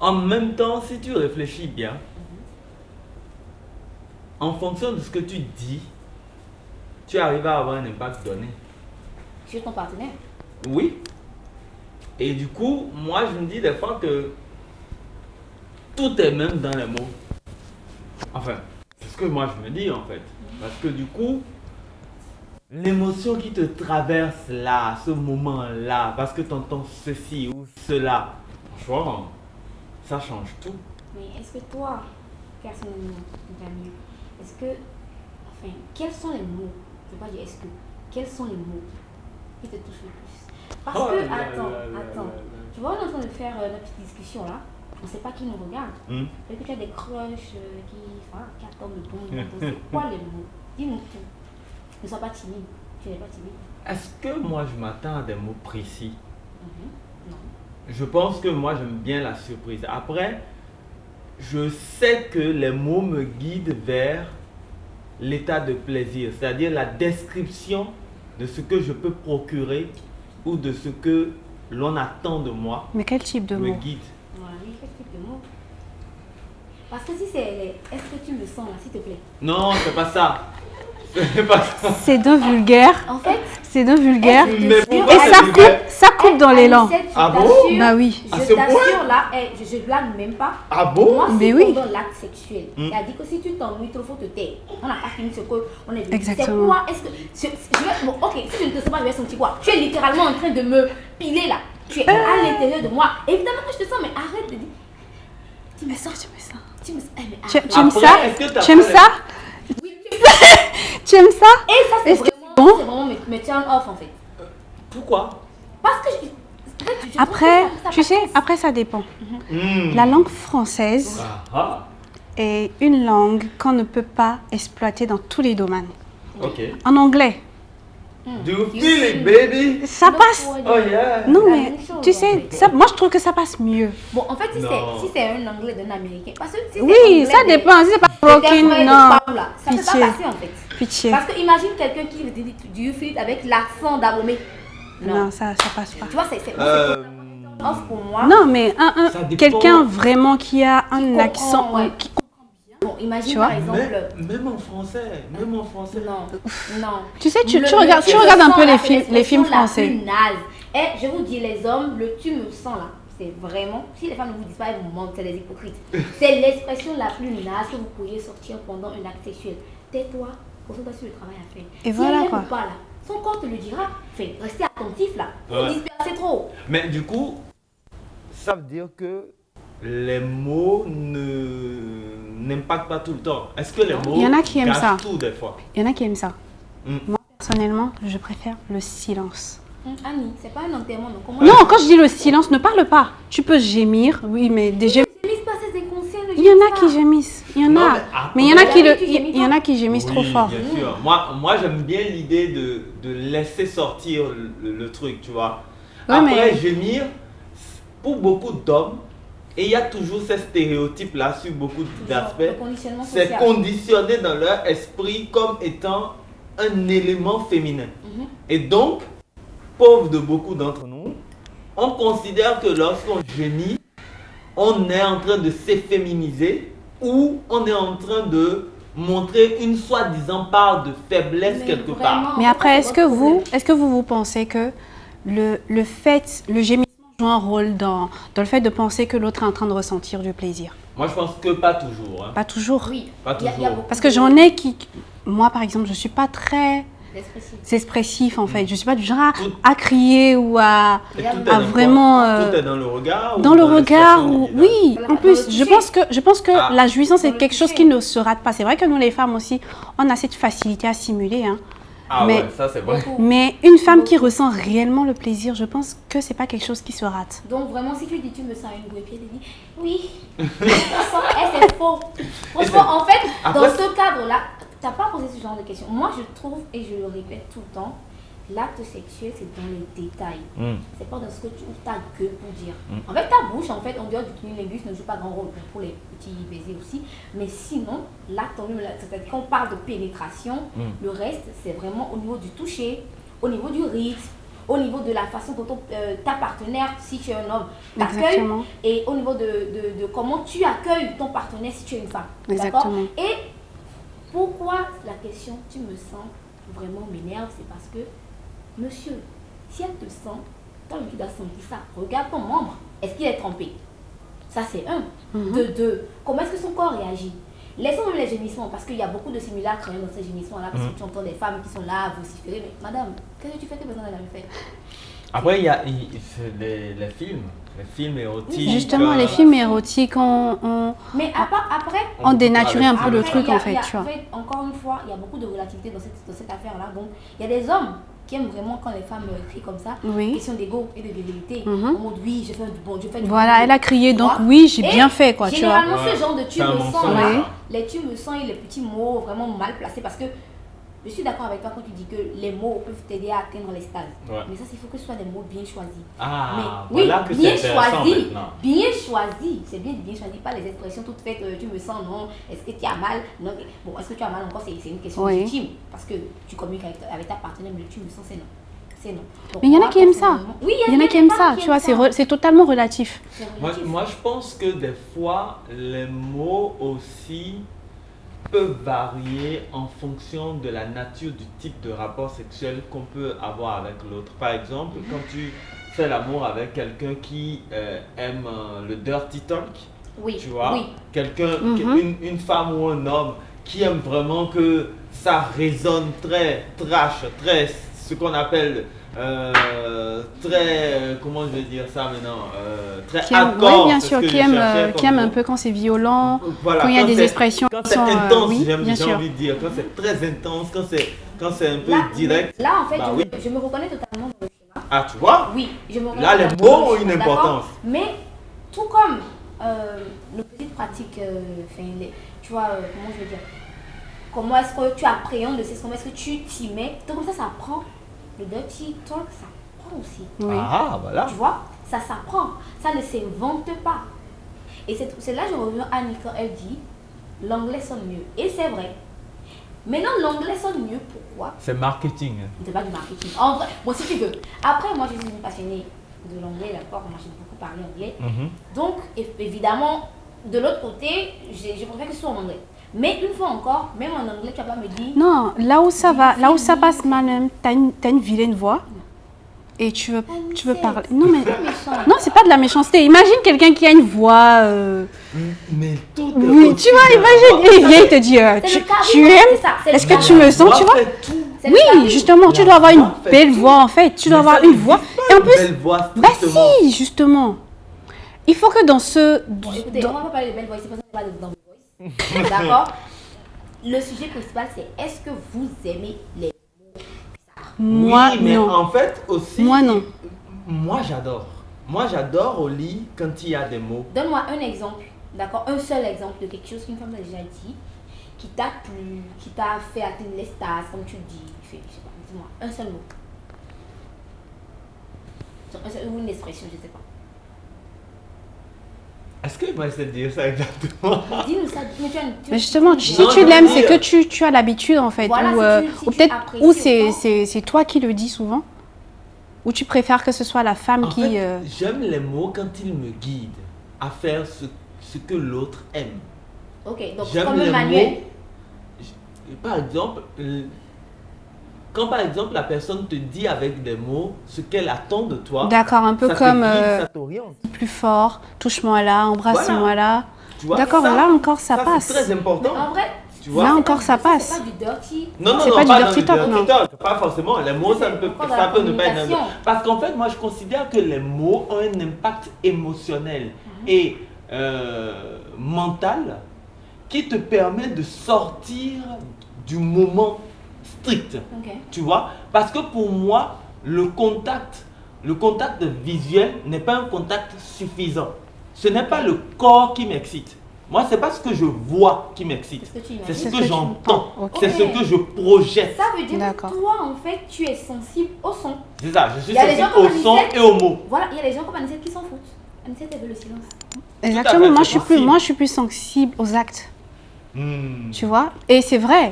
en même temps, si tu réfléchis bien, en fonction de ce que tu dis, tu arrives à avoir un impact donné. Sur ton partenaire. Oui. Et du coup, moi, je me dis des fois que tout est même dans les mots. Enfin, c'est ce que moi je me dis en fait. Parce que du coup, l'émotion qui te traverse là, à ce moment-là, parce que tu entends ceci ou cela, franchement, ça change tout. Mais est-ce que toi, personnellement, Damien, est-ce que, enfin, quels sont les mots, je ne vais pas dire est-ce que, quels sont les mots qui te touchent le plus? Parce que, attends, tu vois, on est en train de faire notre petite discussion là, on ne sait pas qui nous regarde. Peut-être que tu as des crushs qui attendent le bon moment. C'est quoi les mots? Dis-nous tout. Ne sois pas timide, tu n'es pas timide. Est-ce que moi je m'attends à des mots précis? Non. Je pense que moi j'aime bien la surprise. Après, je sais que les mots me guident vers l'état de plaisir, c'est-à-dire la description de ce que je peux procurer ou de ce que l'on attend de moi. Mais quel type de me mots? Guide. Voilà, oui, quel type de mots? Parce que si c'est est-ce que tu me sens là, s'il te plaît? Non, c'est pas ça. C'est pas ça. C'est deux vulgaires. En fait, C'est deux vulgaires. Mais pourquoi Et c'est vulgaire? ça coupe dans les langues. Ah bon? Bah oui. À Je ce t'assure point? là, je blague même pas. Ah bon? Moi, Mais c'est oui. pendant l'acte sexuel. C'est-à-dire que si tu t'ennuies trop, faut te taire. On n'a pas fini ce qu'on est venu. Exactement. C'est quoi? Est-ce que bon, ok, si je ne te sais pas, je vais sentir quoi? Tu es littéralement en train de me piler là. Tu es à l'intérieur de moi. Évidemment que je te sens, mais arrête de dire. Tu me sens. Tu me sens. Tu me sens. Eh, mais Tu arrête. aimes Après, ça? est-ce que t'as Tu aimes pas ça? Oui, Tu aimes ça? et ça, c'est Est-ce que vraiment, c'est bon? c'est vraiment me turn off en fait. Pourquoi? Parce que en fait, je trouve Après, que ça tu sais, passe. après ça dépend. La langue française Ah, est une langue qu'on ne peut pas exploiter dans tous les domaines. ok. En anglais, Do you feel it, baby? ça passe. Oh yeah. Non La mais même chose, tu en sais, fait. ça, moi je trouve que ça passe mieux. Bon, en fait, si Non. c'est un anglais d'un américain, parce que si c'est Oui, anglais ça des- dépend. Si c'est pas des broken, vrais de non. Paula, ça peut Pitié. pas passer en fait. Pitié. Parce que imagine quelqu'un qui dit do you feel it avec l'accent d'Abomey. Non, ça passe pas. Tu vois, c'est off pour moi. Non, mais Ça dépend. quelqu'un vraiment qui a un comprend, accent, ouais. qui- Bon, imagine Tu par vois, exemple. Même en français, Non. tu sais, tu Le- regardes, le tu regardes un tu peu me les sens, films, c'est les films l'expression la français. plus naze. Et je vous dis, les hommes, le tu me sens là, c'est vraiment. Si les femmes ne vous disent pas, elles vous mentent, c'est des hypocrites. C'est l'expression la plus naze que vous pourriez sortir pendant un acte sexuel. Tais-toi, concentre-toi sur le travail à faire. Et si voilà, elle quoi. n'aime pas là, son corps te le dira. Restez attentif là. Vous Ouais. dispersez trop. Mais du coup, ça veut dire que les mots n'impactent pas tout le temps. Est-ce que les mots Il y en a qui aiment cachent ça. tout des fois? Il y en a qui aiment ça. Mm. Moi, personnellement, je préfère le silence. Annie, c'est pas un enterrement. Donc comment Non, quand je dis le silence, ne parle pas. Tu peux gémir, oui, mais des gémissements. Gémisse pas, c'est inconscient. Il y en a qui gémissent. Il y en Non, a. mais après- Mais il y en a qui Tu gémis il y en a qui gémissent trop Oui, fort. bien sûr. Moi j'aime bien l'idée de laisser sortir le truc, tu vois. Ouais, Après, mais- gémir, pour beaucoup d'hommes, et il y a toujours ces stéréotypes-là sur beaucoup d'aspects, Le conditionnement c'est social. conditionné dans leur esprit comme étant un élément féminin. Et donc, pauvre de beaucoup d'entre nous, on considère que lorsqu'on gémit, on est en train de s'efféminiser ou on est en train de montrer une soi-disant part de faiblesse Mais quelque vraiment, part. Mais après, est-ce que vous pensez que le gémissement joue un rôle dans le fait de penser que l'autre est en train de ressentir du plaisir? Moi, je pense que pas toujours. Hein. Pas toujours. Oui, Pas il y a toujours. beaucoup Parce que de- j'en ai qui... Moi, par exemple, je suis pas très d'expressifs. expressif, en fait. Je suis pas du genre Tout- à crier ou à... Et Ah, tout est dans quoi? vraiment, Tout est dans le regard. Dans ou le regard, l'expression ou... du visage? oui, Dans en le plus, toucher. je pense que Ah. la jouissance Dans est le quelque chose toucher. qui ne se rate pas. C'est vrai que nous, les femmes aussi, on a cette facilité à simuler, hein. Ah mais- ouais, ça c'est vrai. Beaucoup. Mais une femme qui ressent réellement le plaisir, je pense que c'est pas quelque chose qui se rate. Donc vraiment, si tu dis tu me sens une goupille, tu dis oui. Je me sens, c'est faux. Franchement, en fait, Après, dans ce cadre-là, t'as pas posé ce genre de questions. Moi, je trouve, et je le répète tout le temps, l'acte sexuel, c'est dans les détails. C'est pas dans ce que tu ouvres ta gueule pour dire. En fait, ta bouche, en fait, en dehors du cunnilingus, ne joue pas grand rôle pour les petits baisers aussi. Mais sinon, l'acte en lui-même, c'est-à-dire qu'on parle de pénétration, le reste, c'est vraiment au niveau du toucher, au niveau du rythme, au niveau de la façon dont ta partenaire, si tu es un homme, t'accueille, Exactement. et au niveau de comment tu accueilles ton partenaire si tu es une femme. D'accord? Exactement. Et pourquoi la question tu me sens vraiment m'énerve, c'est parce que, monsieur, si elle te sent, toi-même tu dois sentir ça. Regarde ton membre, est-ce qu'il est trempé? Ça c'est un. De deux, comment est-ce que son corps réagit? Laissons les gémissements, parce qu'il y a beaucoup de simulacres dans ces gémissements-là, parce que tu entends des femmes qui sont là à vociférer, mais madame, qu'est-ce que tu fais que besoin de la faire? Après, il y a les films érotiques. Justement, les films érotiques, Mais après, on dénaturait un peu le après, truc, en fait, tu en vois. fait, encore une fois, il y a beaucoup de relativité dans cette affaire-là. Donc, il y a des hommes qui aiment vraiment quand les femmes crient comme ça. Oui. Question d'ego et de virilité. En mode, oui, je fais du bon, je fais du Voilà, bon. elle a crié, Tu donc vois? oui, j'ai Et bien fait, quoi, tu vois. généralement, Ouais. ce genre de tu C'est un me mensonge, sens là, Oui. les tu me sens et les petits mots vraiment mal placés, parce que je suis d'accord avec toi quand tu dis que les mots peuvent t'aider à atteindre les stades. Ouais. Mais ça, il faut que ce soit des mots bien choisis. Ah, Mais voilà oui, que bien c'est intéressant choisi, maintenant. bien choisi. C'est bien choisi, pas les expressions toutes faites. Tu me sens, non. Est-ce que tu as mal? Non. Bon, est-ce que tu as mal encore? C'est une question Oui. légitime, parce que tu communiques avec ta partenaire, mais le tu me sens, c'est non. C'est non. Donc, Mais il y en a moi, qui aiment ça. personnellement- Oui, Il y en a qui aiment ça, tu vois, c'est totalement relatif. Moi, je pense que des fois, les mots aussi peuvent varier en fonction de la nature du type de rapport sexuel qu'on peut avoir avec l'autre. Par exemple, quand tu fais l'amour avec quelqu'un qui aime le dirty talk, Oui, tu vois, oui. quelqu'un, une femme ou un homme qui aime vraiment que ça résonne très trash, très ce qu'on appelle très, comment je vais dire ça maintenant, très Qui aime, hardcore. oui, bien c'est sûr, ce que qui je aime, cherchais qui comme aime un mot. peu quand c'est violent, Voilà, quand il y a quand des c'est- expressions quand qui c'est sont... intense, oui, j'ai bien sûr. envie de dire, quand c'est très intense, quand c'est un peu direct. Là, en fait, bah je, oui. je me reconnais totalement dans le schéma. Ah, tu vois? Oui, je me reconnais Là, les totalement mots dans ont le une schéma, d'accord? importance. Mais tout comme nos petites pratiques, tu vois, comment je veux dire, comment est-ce que tu appréhendes, comment est-ce que tu t'y mets, tout comme ça prend. Le dirty talk, ça prend aussi. Oui. Ah, voilà. Tu vois, ça s'apprend, ça ne s'invente pas. Et c'est là que je reviens à Annie quand elle dit l'anglais sonne mieux. Et c'est vrai. Maintenant, l'anglais sonne mieux, pourquoi? C'est marketing. C'est pas du marketing. En vrai, bon, si tu veux. Après, moi, je suis une passionnée de l'anglais, d'accord? Moi, j'ai beaucoup parlé anglais. Donc, évidemment, de l'autre côté, je préfère que ce soit en anglais. Mais une fois encore, même en anglais, tu vas pas me dire. Non, là où ça va, là où ça passe mal même, t'as une vilaine voix et tu veux parler. Non, mais non, c'est pas de la méchanceté. Imagine quelqu'un qui a une voix... Mais tout est Oui, tu vois, imagine, il vient, il te dit, C'est le charisme, tu aimes? c'est ça, c'est le Est-ce que tu charisme. me sens, tu vois? C'est le Oui, charisme. justement, tu dois avoir une belle voix en fait. Tu dois avoir une voix. Et en plus, Belle voix, bah strictement. si, justement. Il faut que dans ce... Bon, écoutez, dans- on va pas parler de belle voix, c'est pas ça qu'on parle de dans voice. D'accord? Le sujet principal, c'est est-ce que vous aimez les Moi, oui, mais non. en fait aussi. Moi, non. Moi, j'adore. Moi, j'adore au lit quand il y a des mots. Donne-moi un exemple, d'accord? Un seul exemple de quelque chose qu'une femme t'a déjà dit, qui t'a plu, qui t'a fait atteindre l'extase, comme tu le dis. Je sais pas, dis-moi, un seul mot. Ou une expression, je sais pas. Est-ce qu'il va essayer de dire ça exactement? Dis-nous ça. Mais justement, si Non, tu je veux l'aimes, c'est dire- que tu as l'habitude en fait. Voilà, ou si tu peut-être, apprécies ou autant. c'est toi qui le dis souvent. Ou tu préfères que ce soit la femme En qui... fait, j'aime les mots quand ils me guident à faire ce que l'autre aime. Ok, donc J'aime comme les un manuel. mots. Par exemple, quand par exemple la personne te dit avec des mots ce qu'elle attend de toi, D'accord, un peu ça te comme guide, ça t'oriente. plus fort, touche-moi là, embrasse-moi là. Tu vois, D'accord, ça- là encore ça passe. C'est très important. En vrai, Tu vois? Là c'est encore pas ça du- passe. C'est pas du dirty. Non, C'est non, pas non, du dans dirty le talk, non. talk, pas forcément. Les mots, ça ne peut, Encore dans ça la peut ne pas être. communication. Parce qu'en fait, moi, je considère que les mots ont un impact émotionnel et mental qui te permet de sortir du moment strict. Ok. Tu vois? Parce que pour moi, le contact visuel n'est pas un contact suffisant. Ce n'est pas le corps qui m'excite. Moi, c'est pas ce que je vois qui m'excite. C'est ce que tu C'est imagines. ce C'est ce que que tu j'entends. entends. Ok. C'est ce que je projette. Ça veut dire que D'accord. toi, en fait, tu es sensible au son. C'est ça, je suis Il y a des gens sensible au comme son Anicette. et aux mots. Voilà, il y a des gens comme Anicette qui s'en foutent. Anicette, elle veut le silence. Exactement, fait, moi c'est je suis plus, sensible. moi je suis plus sensible aux actes. Hmm. Tu vois? Et c'est vrai,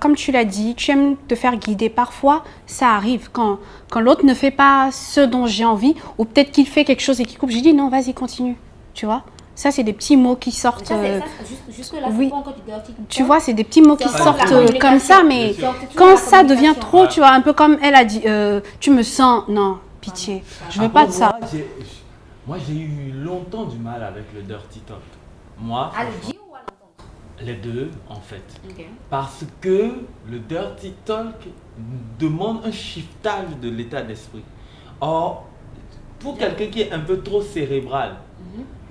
comme tu l'as dit, tu aimes te faire guider. Parfois, ça arrive quand l'autre ne fait pas ce dont j'ai envie, ou peut-être qu'il fait quelque chose et qu'il coupe. Je dis non, vas-y, continue. Tu vois? Ça, c'est des petits mots qui sortent. Jusque-là, oui. c'est pas encore du dirty talk. Tu vois, c'est des petits mots qui C'est sortent encore la comme ça, mais communication. quand ça devient communication. trop, tu vois, un peu comme elle a dit, tu me sens. Non, pitié. Je veux Après, pas de ça. Moi, j'ai eu longtemps du mal avec le dirty talk. Moi, À le dire ou à l'entendre? les deux, en fait. Ok. Parce que le dirty talk demande un shiftage de l'état d'esprit. Or, pour quelqu'un qui est un peu trop cérébral,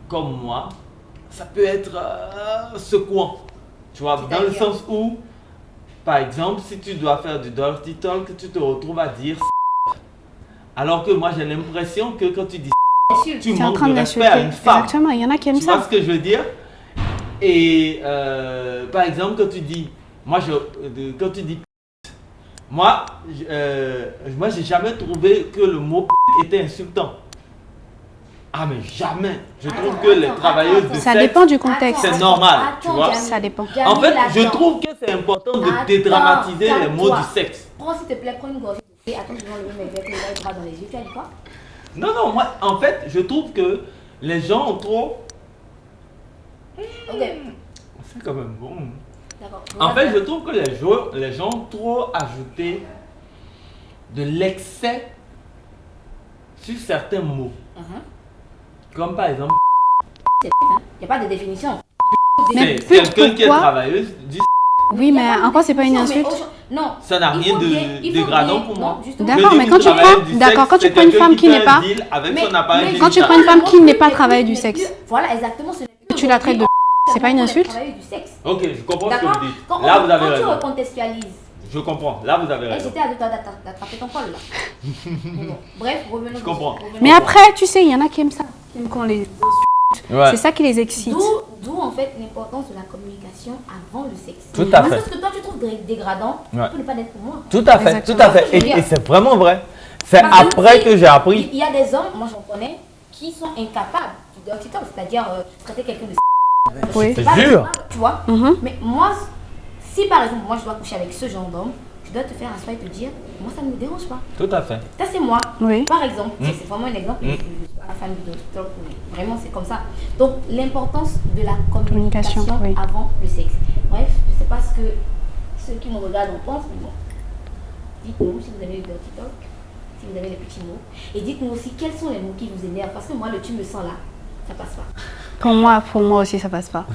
comme moi, ça peut être secouant. Tu vois, dans le sens où, par exemple, si tu dois faire du dirty talk, tu te retrouves à dire alors que moi j'ai l'impression que quand tu dis tu Tu es en manques train de de respect à l'insulter. une femme. Exactement, il y en a qui aiment Tu vois ça. ce que je veux dire? Et par exemple, quand tu dis, quand tu dis, moi j'ai jamais trouvé que le mot était insultant. Ah mais jamais. Je trouve que les travailleuses de Ça sexe, dépend du contexte. c'est normal, tu vois. Ça dépend. En fait, je trouve que c'est important de dédramatiser les mots du sexe. Prends s'il te plaît, prends une gorgée de thé. Attends, je vais enlever mes verres, les bras dans les yeux. Tu as dit quoi? Non, non, moi, en fait, je trouve que les gens ont trop... Ok, C'est quand même bon. d'accord. En fait, je trouve que les gens ont trop ajouté de l'excès sur certains mots. Comme par exemple, Il n'y a pas de définition. Mais c'est quelqu'un qui est pourquoi? travailleuse du Oui, mais encore, c'est pas une insulte. Non. ça n'a Il rien faut bien- de il faut dégradant bien- pour non, moi. justement. D'accord, Je dis mais une quand tu travailleuse prends- du d'accord, sexe, quand tu c'est prends une quelqu'un femme qui n'est fait pas- un deal avec son appareil quand tu génital. prends une femme qui n'est pas Non travailleuse plus, du ce n'est sexe, plus- Voilà, exactement. Ce n'est plus tu la traites de... C'est pas une aujourd'hui, insulte? travailleuse du sexe. Ok, je comprends ce que D'accord. vous dites. Quand Là, vous avez tu raison. recontextualises, Je comprends. Là, vous avez et raison. j'étais à deux doigts d'attraper ton col là. Mais bon, bref, revenons. Je comprends. revenons. Mais après, tu sais, il y en a qui aiment ça. Qui aiment qu'on les insulte. Ouais. C'est ça qui les excite. D'où en fait l'importance de la communication avant le sexe. Tout à Parce fait. que ce que toi tu trouves dégradant, Ouais. peut ne pas l'être pour moi. Tout à fait, Exactement. tout à fait. Et c'est vraiment vrai. C'est Parce que après si- que j'ai appris. Il y a des hommes, moi j'en connais, qui sont incapables du dirty talk, c'est-à-dire traiter quelqu'un de Oui. c'est pas Jure. raisonnable, tu vois. Mhm. Mais moi, si par exemple moi je dois coucher avec ce genre d'homme, je dois te faire asseoir et te dire, moi ça ne me dérange pas. Tout à fait. Ça c'est moi. Oui. Par exemple, c'est vraiment un exemple, je suis pas fan du dirty talk, mais vraiment c'est comme ça. Donc l'importance de la communication Oui. avant le sexe. Bref, je sais pas ce que ceux qui me regardent en pensent, mais bon. Dites-nous si vous avez le dirty talk, si vous avez les petits mots. Et dites-nous aussi quels sont les mots qui vous énervent. Parce que moi, le tu me sens là, ça passe pas. Pour moi aussi, ça passe pas.